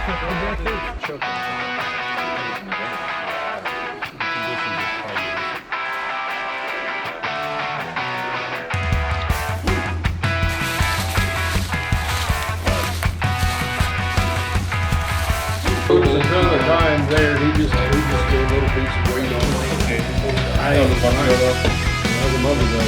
There's a ton of time there. He just did a little piece of weight on it. I ain't a month ago. That was a month ago.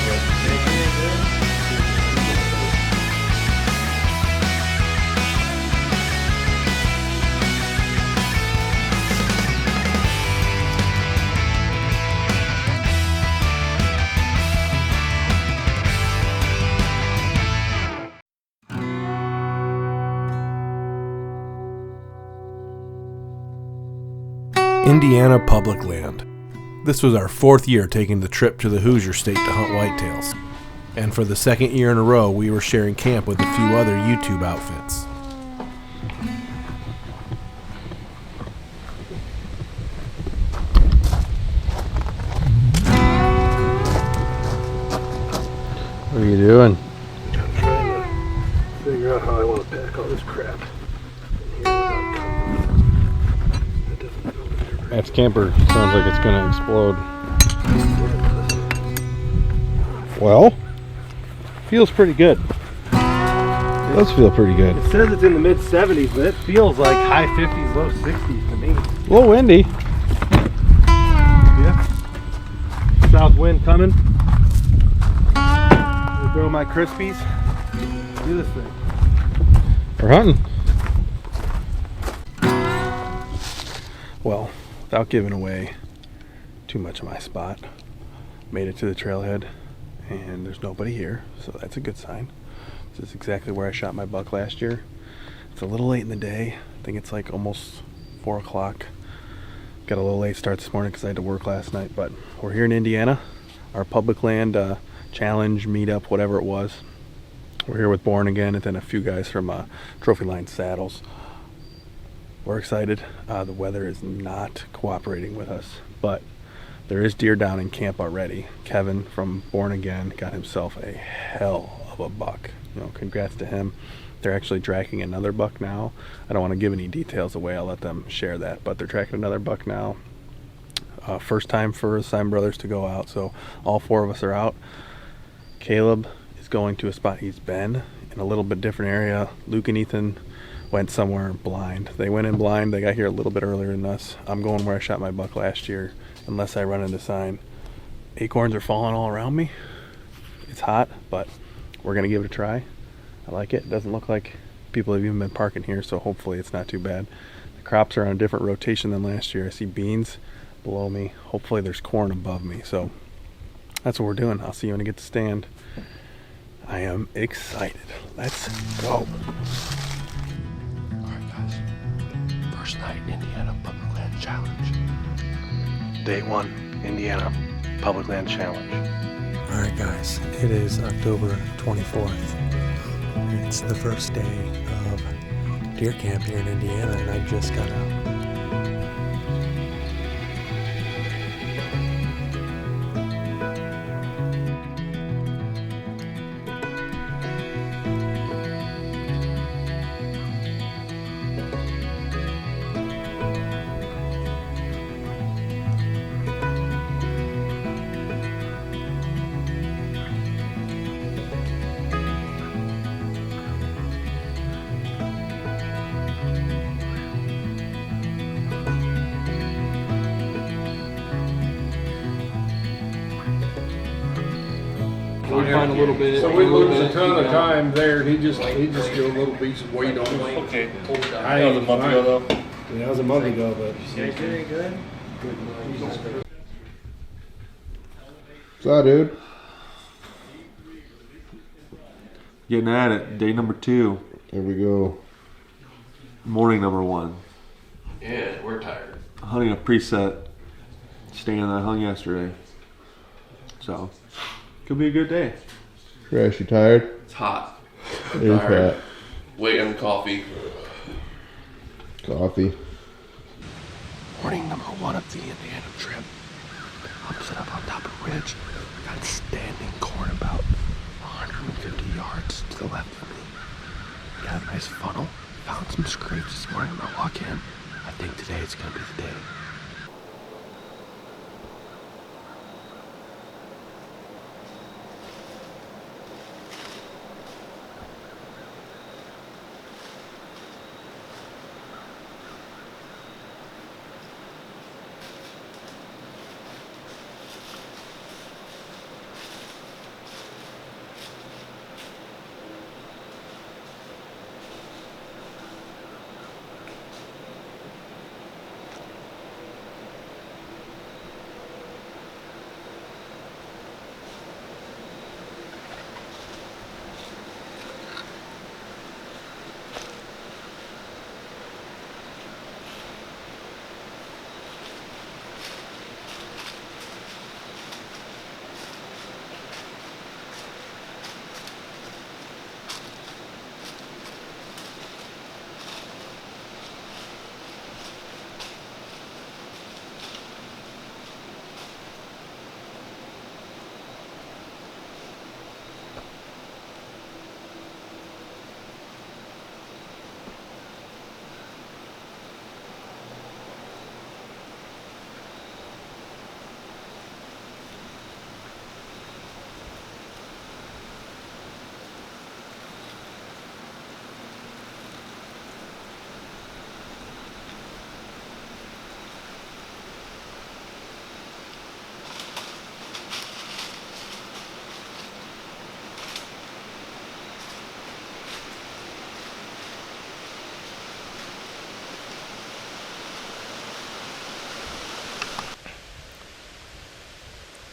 Indiana public land. This was our 4th year taking the trip to the Hoosier State to hunt whitetails. And for the 2nd year in a row, we were sharing camp with a few other YouTube outfits. What are you doing? I'm trying to figure out how I want to pack all this crap in here without That camper sounds like it's going to explode. Well, feels pretty good. It does feel pretty good. It says it's in the mid 70s, but it feels like high 50s, low 60s to me. A little windy. Yeah. South wind coming. Throw my Crispies. Do this thing. We're hunting. Well, without giving away too much of my spot, made it to the trailhead and there's nobody here, so that's a good sign. This is exactly where I shot my buck last year. It's a little late in the day. I think it's like almost 4 o'clock. Got a little late start this morning because I had to work last night, but we're here in Indiana, our public land challenge, meetup, whatever it was. We're here with Born Again and then a few guys from Trophy Line Saddles. We're excited. The weather is not cooperating with us, but there is deer down in camp already. Kevin from Born Again got himself a hell of a buck. You know, congrats to him. They're actually tracking another buck now. I don't want to give any details away. I'll let them share that, but they're tracking another buck now. First time for Siman Brothers to go out, so all 4 of us are out. Caleb is going to a spot he's been in a little bit different area. Luke and Ethan went somewhere blind. They went in blind. They got here a little bit earlier than us. I'm going where I shot my buck last year, unless I run into sign. Acorns are falling all around me. It's hot, but we're gonna give it a try. I like it. It doesn't look like people have even been parking here, so hopefully it's not too bad. The crops are on a different rotation than last year. I see beans below me. Hopefully there's corn above me, so that's what we're doing. I'll see you when I get to stand. I am excited. Let's go. Alright guys, first night Indiana Public Land Challenge. Day 1, Indiana Public Land Challenge. Alright guys, it is October 24th. It's the first day of Deer Camp here in Indiana and I just got out. We find a little bit. So we lose a ton of time there. He just did a little piece of weight on it. Okay. That was a month ago though. Yeah, that was a month ago, but. Good. What's up, dude? Getting at it. Day number 2. There we go. Morning number 1. Yeah, we're tired. Hunting a preset stand that I hung yesterday. So, could be a good day. Crash, you tired? It's hot. It is hot. Waiting on coffee. Coffee. Morning number 1 of the Indiana trip. I'm set up on top of a ridge. Got standing corn about 150 yards to the left of me. Got a nice funnel found some scrapes this morning on my walk in. I think today it's gonna be the day.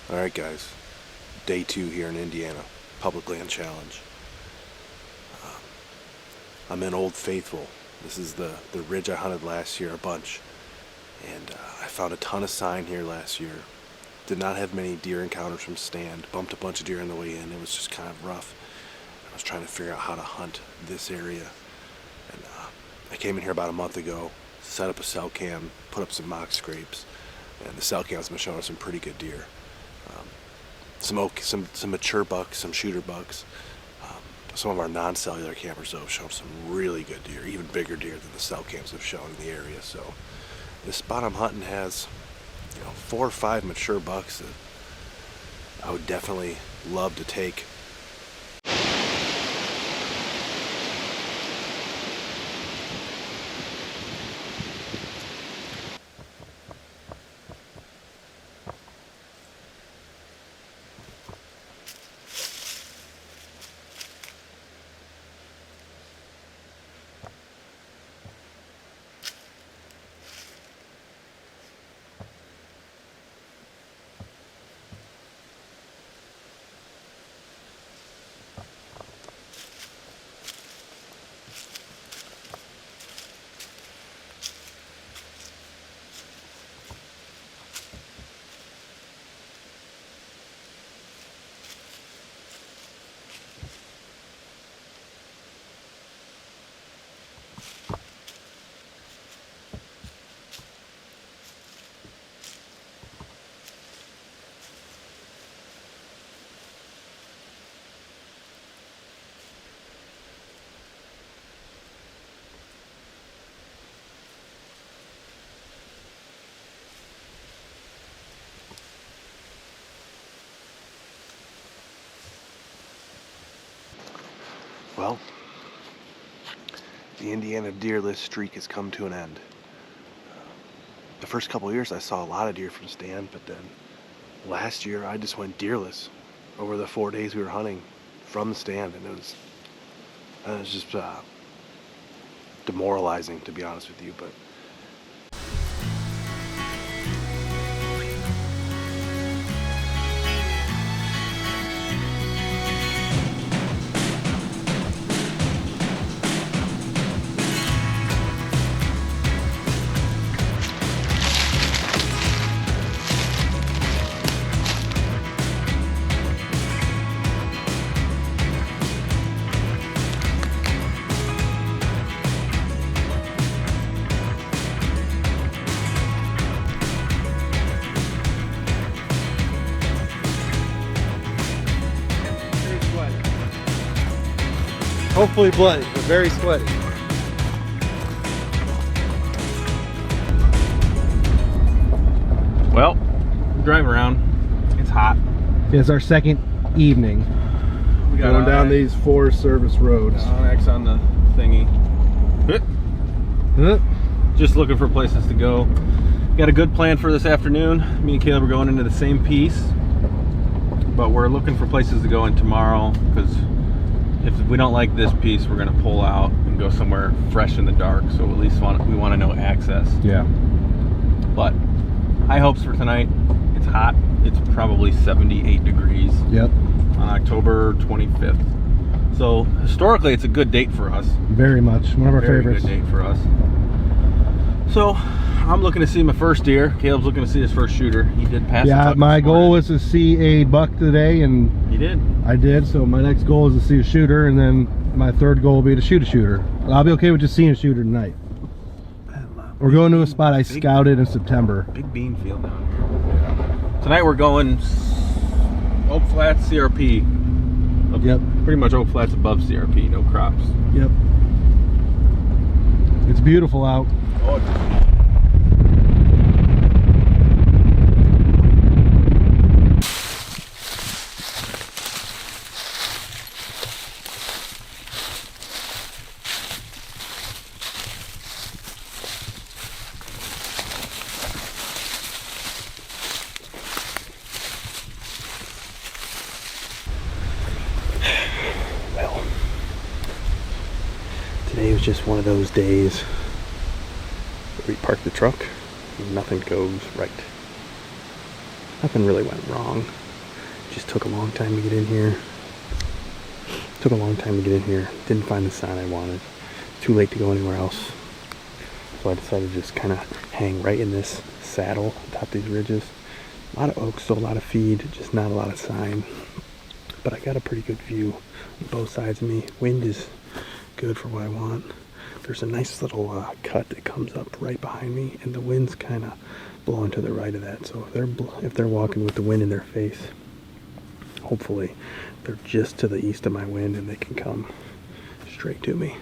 Alright guys, day 2 here in Indiana, Public Land Challenge. I'm in Old Faithful. This is the ridge I hunted last year a bunch. And I found a ton of sign here last year. Did not have many deer encounters from stand. Bumped a bunch of deer on the way in. It was just kind of rough. I was trying to figure out how to hunt this area. And I came in here about a month ago, set up a cell cam, put up some mock scrapes. And the cell cam's been showing us some pretty good deer. Some mature bucks, some shooter bucks. Some of our non-cellular cameras though have shown some really good deer, even bigger deer than the cell cams have shown in the area. So this spot I'm hunting has, 4 or 5 mature bucks that I would definitely love to take. Well, the Indiana deer list streak has come to an end. The first couple of years I saw a lot of deer from stand, but then last year I just went deerless over the 4 days we were hunting from the stand, and it was just demoralizing, to be honest with you. But Hopefully bloody, but very sweaty. Well, we're driving around. It's hot. It's our second evening. We got Going down these Forest Service roads. Onyx on the thingy. Just looking for places to go. Got a good plan for this afternoon. Me and Caleb are going into the same piece, but we're looking for places to go in tomorrow, because if we don't like this piece, we're gonna pull out and go somewhere fresh in the dark. So at least we want to know access. Yeah. But high hopes for tonight. It's hot. It's probably 78 degrees. Yep. On October 25th. So historically, it's a good date for us. Very much. One of our favorites. Very good date for us. So I'm looking to see my first deer. Caleb's looking to see his first shooter. He did pass. Yeah, my goal was to see a buck today, and he did. I did. So my next goal is to see a shooter, and then my third goal will be to shoot a shooter. I'll be okay with just seeing a shooter tonight. We're going to a spot I scouted in September. Big bean field down here. Tonight we're going Oak Flats CRP. Yep. Pretty much Oak Flats above CRP, no crops. Yep. It's beautiful out. Oh, well, today was just one of those days where we parked the truck and nothing goes right. Nothing really went wrong. It just took a long time to get in here. Didn't find the sign I wanted. Too late to go anywhere else. So I decided to just kind of hang right in this saddle on top of these ridges. A lot of oaks, so a lot of feed, just not a lot of sign. But I got a pretty good view on both sides of me. Wind is good for what I want. There's a nice little cut that comes up right behind me, and the wind's kind of blowing to the right of that. So if they're walking with the wind in their face, hopefully they're just to the east of my wind and they can come straight to me.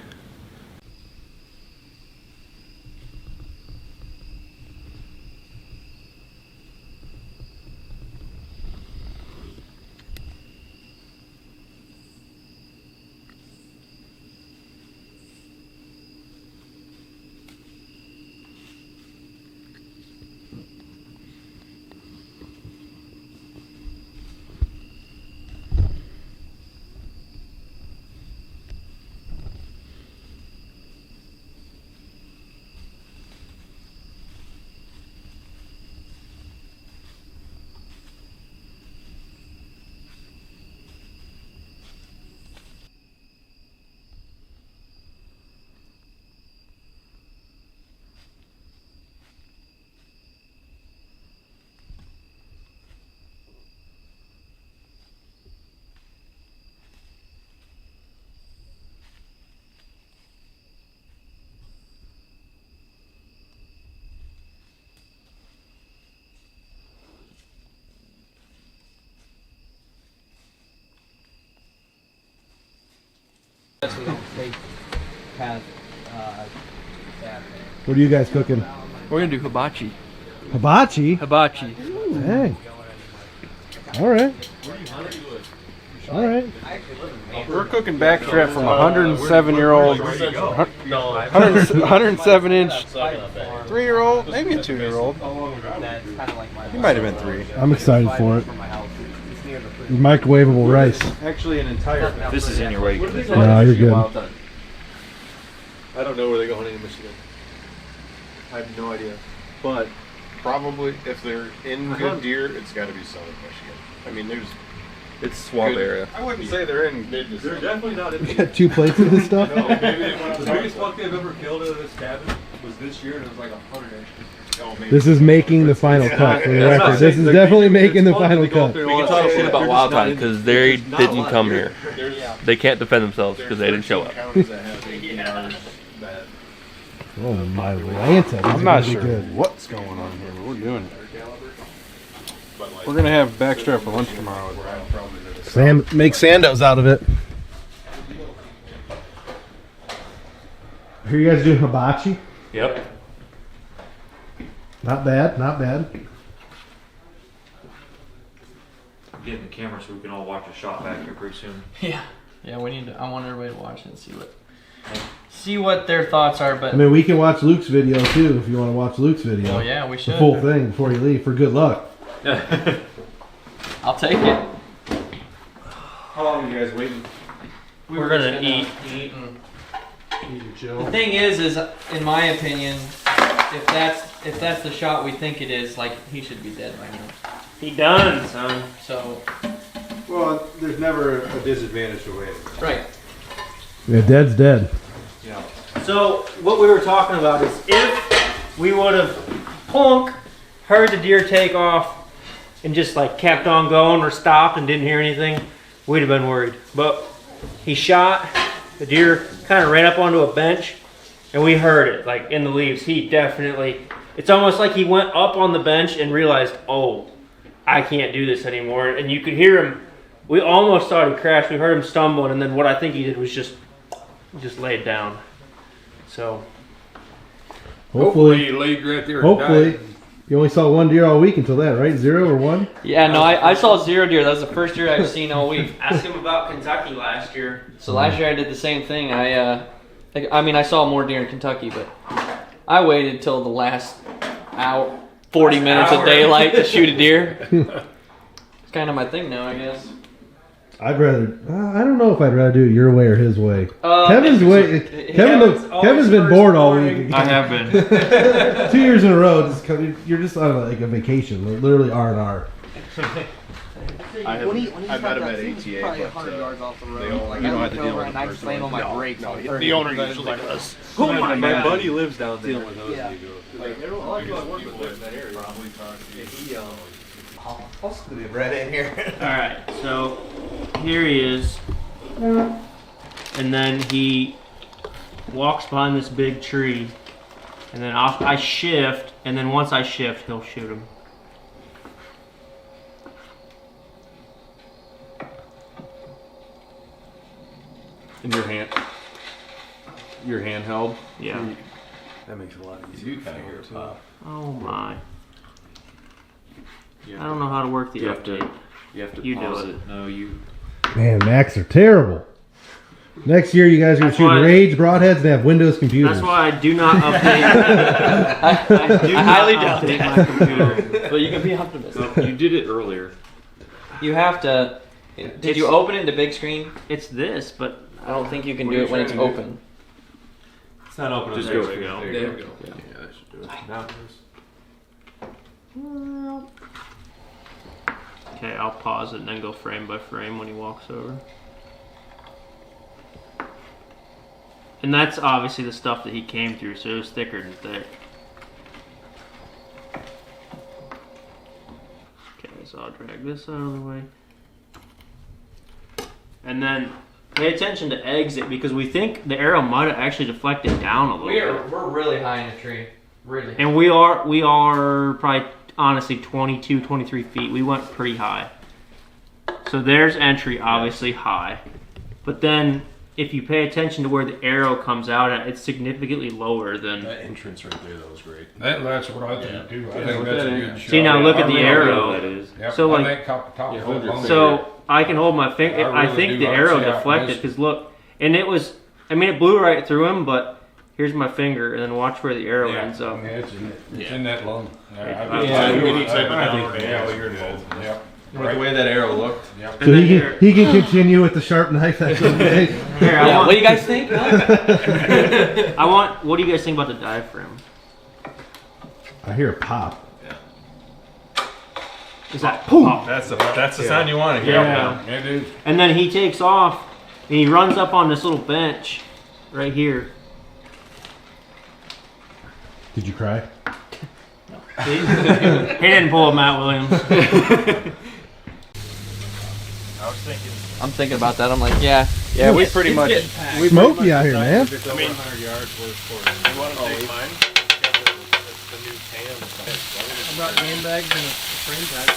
What are you guys cooking? We're gonna do hibachi. Hibachi? Hibachi. Hey. All right. All right. We're cooking backstrap from a 107-year-old, 107-inch 3-year-old, maybe a 2-year-old. He might have been 3. I'm excited for it. Microwavable rice. Actually, an entire. This is in your way. No, you're good. I don't know where they're going in Michigan. I have no idea. But probably if they're in good deer, it's got to be southern Michigan. I mean, It's swamp area. I wouldn't say they're in. they're definitely not in. We got 2 plates of this stuff? No, maybe the biggest buck they've ever killed in this cabin was this year, and it was like 100 inches. Oh, This is making the final cut for the record. This is definitely making the final cut. We can talk shit about Wild Time because they didn't come here. They can't defend themselves because they didn't show up. Oh my Lanta. I'm not sure what's going on here, but we're doing it. We're gonna have backstrap for lunch tomorrow. Sam, make sandos out of it. I hear you guys doing hibachi? Yep. Not bad, not bad. camera so we can all watch a shot back here pretty soon. Yeah, we need to. I want everybody to watch it and see what their thoughts are. But I mean, we can watch Luke's video too if you want to watch Luke's video. Oh yeah, we should. The full thing before you leave for good luck. I'll take it. How long are you guys waiting? We're gonna eat. The thing is in my opinion, if that's the shot we think it is, like, he should be dead by now. He done, son. So. Well, there's never a disadvantage to waiting. Right. Yeah, dead's dead. Yeah. So what we were talking about is if we would have heard the deer take off and just like kept on going or stopped and didn't hear anything, we'd have been worried. But he shot, the deer kind of ran up onto a bench and we heard it like in the leaves. He definitely, it's almost like he went up on the bench and realized, oh, I can't do this anymore. And you could hear him, we almost thought he crashed. We heard him stumbling, and then what I think he did was just laid down. So hopefully he laid right there. Hopefully. You only saw one deer all week until that, right? 0 or 1? Yeah, no, I saw 0 deer. That was the first deer I've seen all week. Ask him about Kentucky last year. So last year I did the same thing. I mean, I saw more deer in Kentucky, but I waited till the last 40 minutes of daylight to shoot a deer. It's kind of my thing now, I guess. I'd rather. I don't know if I'd rather do it your way or his way. Kevin's way. Kevin's been bored all week. I have been. 2 years in a row. You're just on like a vacation, literally R&R. I've met him at ATA, but yards off the road. you don't have to deal with the person. slam on my brakes. The owner usually does. Oh my God. Buddy lives down there. Dealing with those. Yeah. A lot of people I work with live in that area. I'll scoot it right in here. Alright, so here he is. And then he walks behind this big tree. And then I shift, and then once I shift, he'll shoot him. In your handheld? Yeah. That makes it a lot easier. You kind of hear it pop. Oh my. I don't know how to work the update. You have to You do pause it. it. No, you. Man, Macs are terrible. Next year, you guys are going to shoot Rage broadheads and have Windows computers. That's why I do not update. I highly doubt update that. my computer. But you can be optimistic. You did it earlier. You have to. Did you open it into big screen? It's this, but I don't think you can do it when it's open. It's not open. Just there go. we go. There you go. Yeah, that should do it. Now okay, I'll pause it and then go frame by frame when he walks over. And that's obviously the stuff that he came through, so it was thicker than thick. Okay, so I'll drag this out of the way. And then pay attention to exit, because we think the arrow might have actually deflected down a little bit. We're really high in a tree. Really. And we are probably, honestly, 22, 23 feet. We went pretty high. So there's entry, obviously high. But then, if you pay attention to where the arrow comes out at, it's significantly lower than... That entrance right there, that was great. That's what I think too. I think that's a good shot. See, now look at the arrow. That is. Yep, So, like, I think top of hold your that So I can hold my finger. I I really think do the like arrow to see how it deflected, missed. because look, and it was, I mean, it blew right through him, but here's my finger, and then watch where the arrow ends up. It's in that lung. Yeah, you're dead. Yep. Right. The way that arrow looked. Yep. So he can continue with the sharp knife. That's okay. Here, What do you guys think? What do you guys think about the diaphragm? I hear a pop. Is that Oh, that's the sound you want to hear. Yeah. Dude. And then he takes off, and he runs up on this little bench right here. Did you cry? He didn't pull a Matt Williams. I'm thinking about that. I'm like, yeah, we pretty much Smoky out here, man. I mean, 100 yards worth for it. You want to take mine? The new Temps. I brought game bags and a frame pack.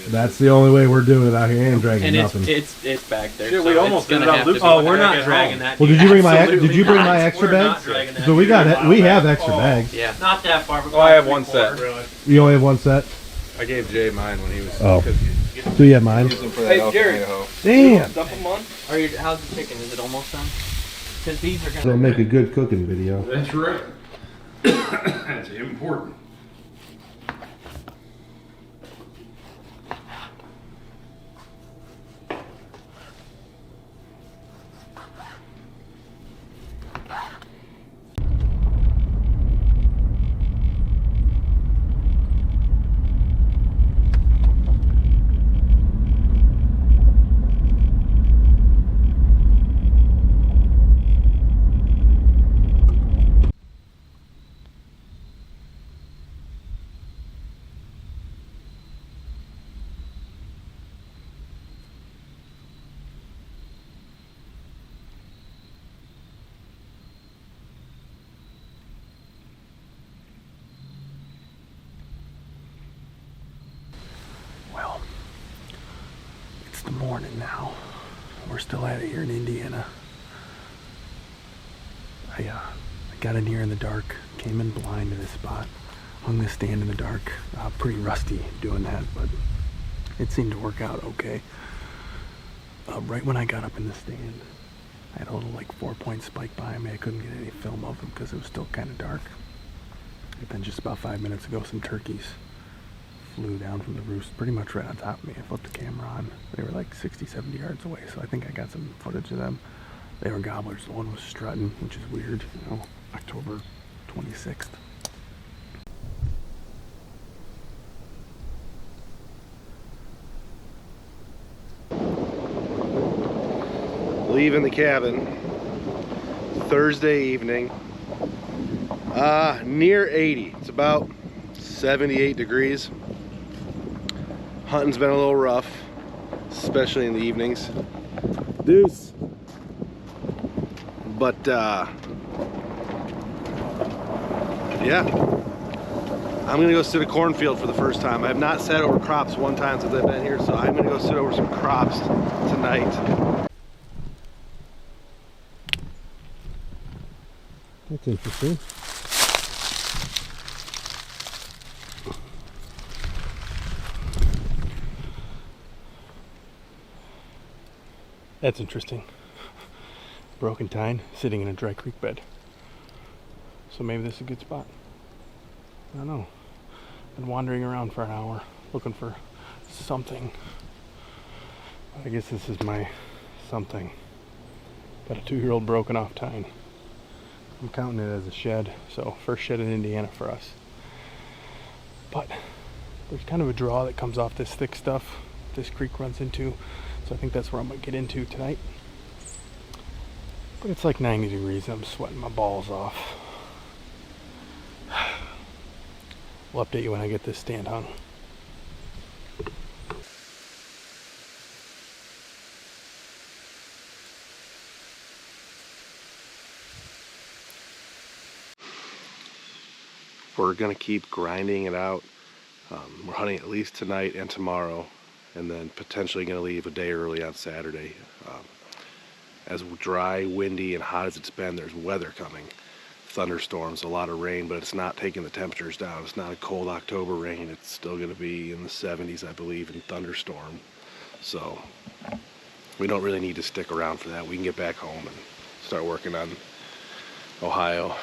That's the only way we're doing it out here. Ain't dragging nothing. It's back there. Shit, we almost did it on Luke's. Oh, we're not dragging that. Well, did you bring my extra bags? So we have extra bags. Yeah, not that far. But Oh, I have one set. You only have one set. I gave Jay mine when he was. Oh. Because Do you have mine? Use them for that Hey, elk Jerry. in Idaho. Damn. Dump them on. How's the chicken? Is it almost done? Because these are That'll gonna. make a good cooking video. That's right. That's important. Well, it's the morning now. We're still at it here in Indiana. I got in here in the dark, came in blind to this spot, hung the stand in the dark. Pretty rusty doing that, but it seemed to work out okay. Right when I got up in the stand, I had a little like 4-point spike behind me. I couldn't get any film of them because it was still kind of dark. And then just about 5 minutes ago, some turkeys flew down from the roost pretty much right on top of me. I flipped the camera on. They were like 60, 70 yards away, so I think I got some footage of them. They were gobblers. The one was strutting, which is weird, you know, October 26th. Leaving the cabin Thursday evening, near 80. It's about 78 degrees. Hunting's been a little rough, especially in the evenings. Deuce. But yeah, I'm gonna go sit a cornfield for the first time. I have not sat over crops one time since I've been here, so I'm gonna go sit over some crops tonight. That's interesting. That's interesting. Broken tine sitting in a dry creek bed. So maybe this is a good spot. I don't know. Been wandering around for an hour looking for something. I guess this is my something. Got a 2-year-old broken off tine. I'm counting it as a shed, so first shed in Indiana for us. But there's kind of a draw that comes off this thick stuff this creek runs into, so I think that's where I'm gonna get into tonight. But it's like 90 degrees and I'm sweating my balls off. We'll update you when I get this stand hung. We're gonna keep grinding it out. We're hunting at least tonight and tomorrow, and then potentially gonna leave a day early on Saturday. As dry, windy, and hot as it's been, there's weather coming. Thunderstorms, a lot of rain, but it's not taking the temperatures down. It's not a cold October rain. It's still gonna be in the 70s, I believe, in thunderstorm. So we don't really need to stick around for that. We can get back home and start working on Ohio.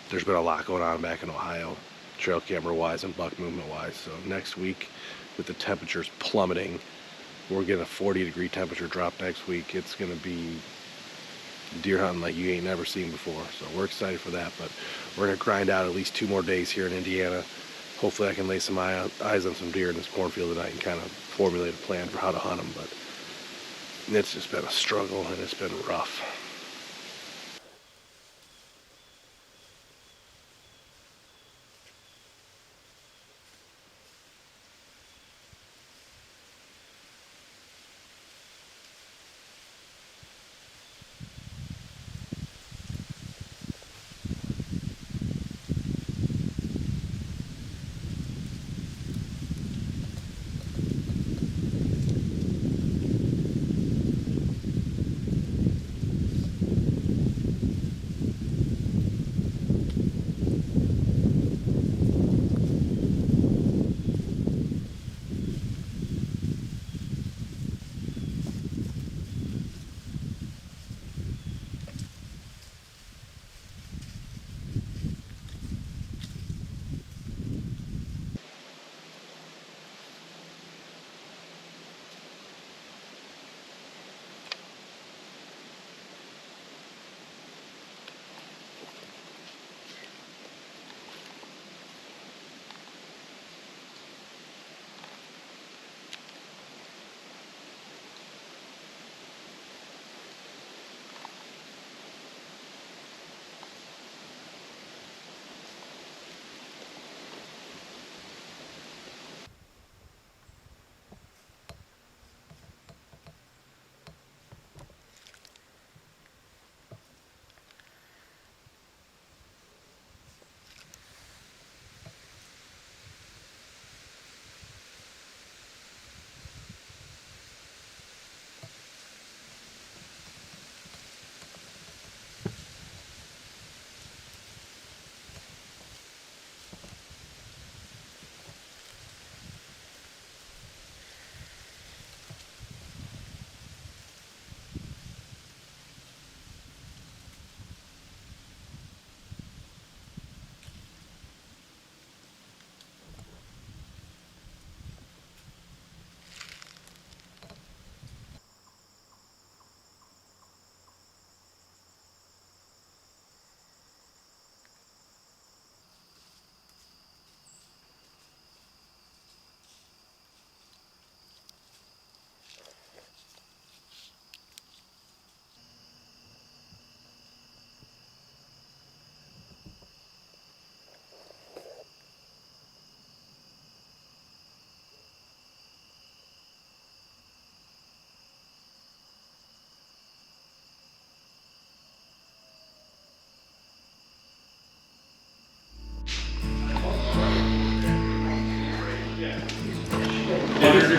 There's been a lot going on back in Ohio, trail camera wise and buck movement wise. So next week, with the temperatures plummeting, we're getting a 40-degree temperature drop next week. It's gonna be deer hunting like you ain't never seen before. So we're excited for that, but we're gonna grind out at least 2 more days here in Indiana. Hopefully I can lay some eyes on some deer in this cornfield tonight and kind of formulate a plan for how to hunt them. But it's just been a struggle and it's been rough.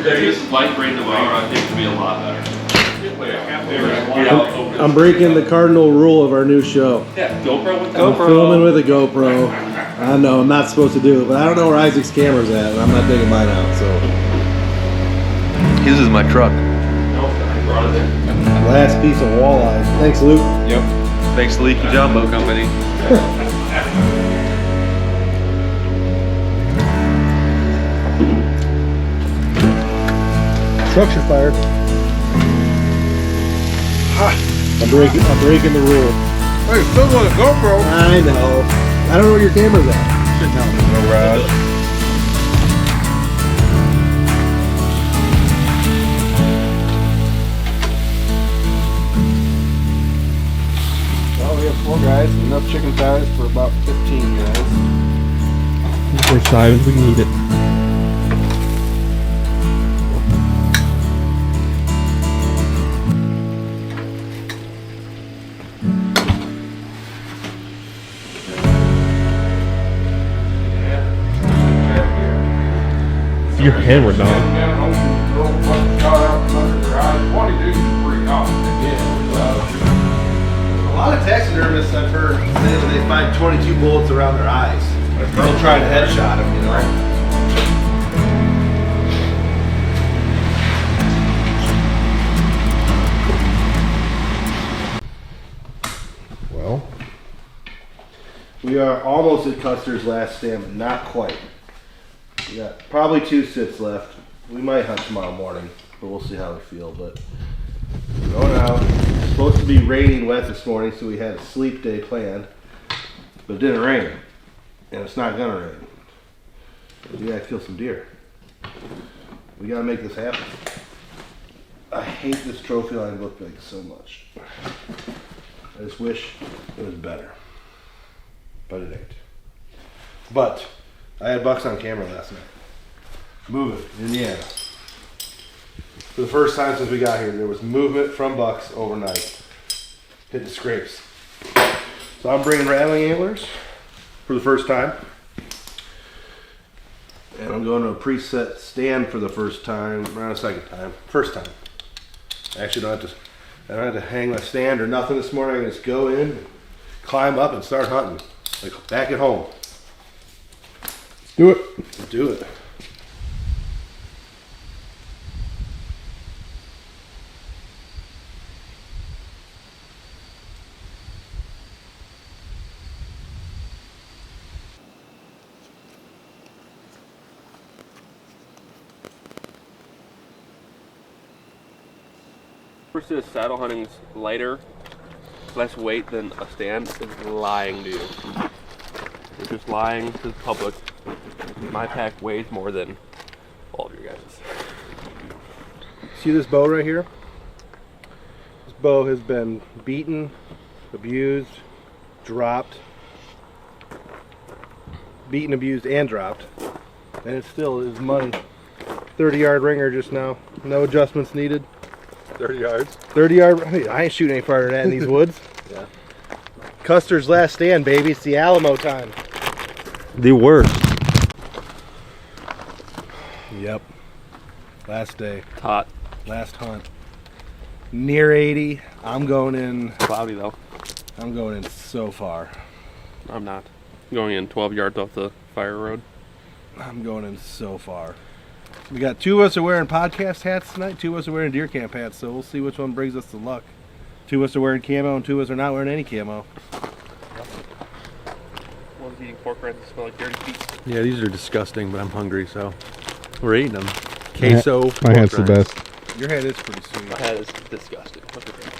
This light rain tomorrow, I think, will be a lot better. I'm breaking the cardinal rule of our new show. Yeah, GoPro with I'm filming with a GoPro. I know I'm not supposed to do it, but I don't know where Isaac's camera's at, and I'm not taking mine out, so. His is my truck. Last piece of walleye. Thanks, Luke. Yep. Thanks to Leaky Jumbo Company. Structure fired. I'm breaking the rule. Hey, still got a GoPro. I know. I don't know where your camera's at. Sit down in the garage. Well, we have 4 guys, enough chicken thighs for about 15 guys. We're silent, we can eat it. Your camera, dog. A lot of taxidermists I've heard say that they find 22 bullets around their eyes. They'll try to headshot them, you know. Well, we are almost at Custer's last stand, but not quite. We got probably 2 sits left. We might hunt tomorrow morning, but we'll see how we feel. But going out. It's supposed to be raining wet this morning, so we had a sleep day planned, but it didn't rain, and it's not gonna rain. We gotta kill some deer. We gotta make this happen. I hate this trophy line book bag so much. I just wish it was better, but it ain't. But I had bucks on camera last night. Moving, Indiana. For the first time since we got here, there was movement from bucks overnight. Hitting scrapes. So I'm bringing rattling antlers for the first time. And I'm going to a preset stand for the first time, around a second time. First time. I actually don't have to hang my stand or nothing this morning. I can just go in, climb up, and start hunting. Like back at home. Let's do it. Let's do it. Says saddle hunting's lighter, less weight than a stand is lying to you. You're just lying to the public. My pack weighs more than all of your guys'. See this bow right here? This bow has been beaten, abused, dropped. Beaten, abused, and dropped. And it still is money. 30-yard ringer just now. No adjustments needed. 30 yards. 30 yard. I ain't shooting any farther than that in these woods. Yeah. Custer's last stand, baby. It's the Alamo time. The worst. Yep. Last day. It's hot. Last hunt. Near 80. I'm going in. Cloudy though. I'm going in so far. I'm not. I'm going in 12 yards off the fire road. I'm going in so far. We got 2 of us are wearing podcast hats tonight. 2 of us are wearing deer camp hats, so we'll see which one brings us the luck. 2 of us are wearing camo, and 2 of us are not wearing any camo. One's eating pork rinds that smell like dirty feet. Yeah, these are disgusting, but I'm hungry, so we're eating them. Queso. My hat's the best. Your hat is pretty sweet. My hat is disgusting. Look at that.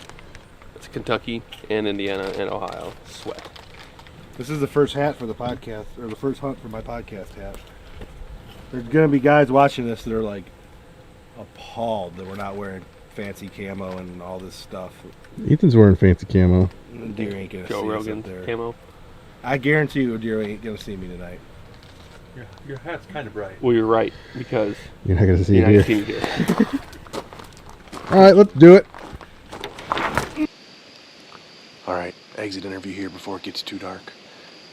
It's Kentucky and Indiana and Ohio. Sweat. This is the first hat for the podcast, or the first hunt for my podcast hat. There's going to be guys watching this that are like appalled that we're not wearing fancy camo and all this stuff. Ethan's wearing fancy camo. Deer ain't going to see Joe us up Rogan's there. camo. I guarantee you a deer ain't going to see me tonight. Your hat's kind of bright. Well, you're right, because You're not going to see you're a not deer. gonna see me here. All right, let's do it. All right, exit interview here before it gets too dark.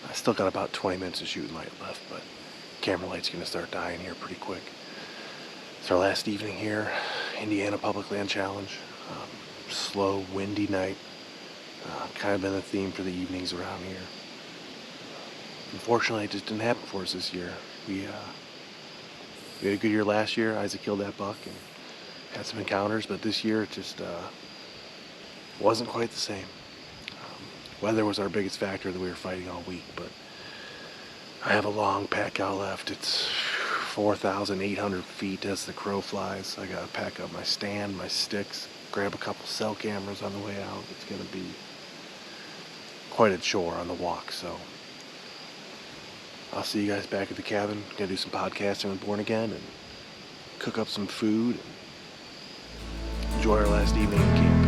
I still got about 20 minutes of shooting light left, but camera light's gonna start dying here pretty quick. It's our last evening here, Indiana Public Land Challenge. Slow, windy night. Kind of been the theme for the evenings around here. Unfortunately, it just didn't happen for us this year. We had a good year last year. Isaac killed that buck and had some encounters, but this year it just wasn't quite the same. Weather was our biggest factor that we were fighting all week, but I have a long pack out left. It's 4,800 feet as the crow flies. I gotta pack up my stand, my sticks, grab a couple cell cameras on the way out. It's gonna be quite a chore on the walk, so I'll see you guys back at the cabin. Gonna do some podcasting with Born Again and cook up some food and enjoy our last evening in camp.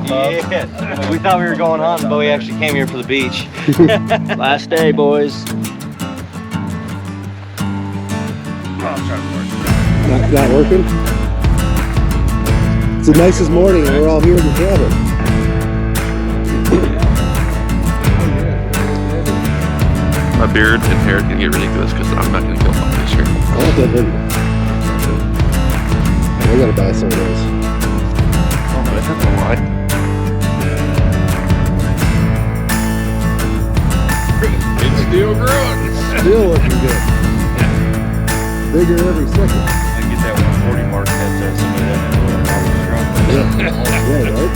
Yeah. We thought we were going hunting, but we actually came here for the beach. Last day, boys. Not working? It's the nicest morning and we're all here in the cabin. My beard and hair can get ridiculous because I'm not going to kill buck this year. I want that hoodie. I gotta buy some of those. Oh, but that's a lot. It's still growing. Still looking good. Bigger every second. I get that 140 mark, that's some of that. Yeah, right?